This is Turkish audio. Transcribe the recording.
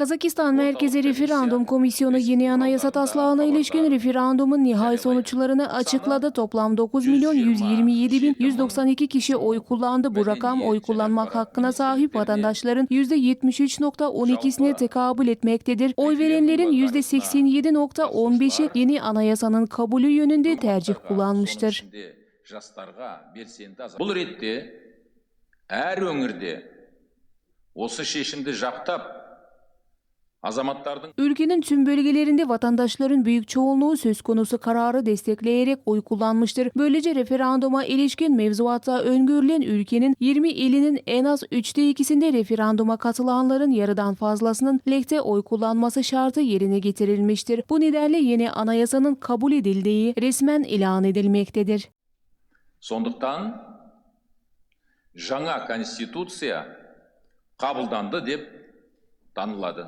Kazakistan Merkezi Referandum Komisyonu yeni anayasa taslağına ilişkin referandumun nihai sonuçlarını açıkladı. Toplam 9.127.192 kişi oy kullandı. Bu rakam oy kullanmak hakkına sahip vatandaşların %73.12'sine tekabül etmektedir. Oy verenlerin %87.15'i yeni anayasanın kabulü yönünde tercih kullanmıştır. Бұл ретте әр өңірде осы шешімді жақтап azamattардың Ülkenin tüm bölgelerinde vatandaşların büyük çoğunluğu söz konusu kararı destekleyerek oy kullanmıştır. Böylece referanduma ilişkin mevzuatta öngörülen ülkenin 20 ilinin en az 3'te 2'sinde referanduma katılanların yarıdan fazlasının lehte oy kullanması şartı yerine getirilmiştir. Bu nedenle yeni anayasanın kabul edildiği resmen ilan edilmektedir. Сондықтан жаңа конституция қабылданды деп танылады.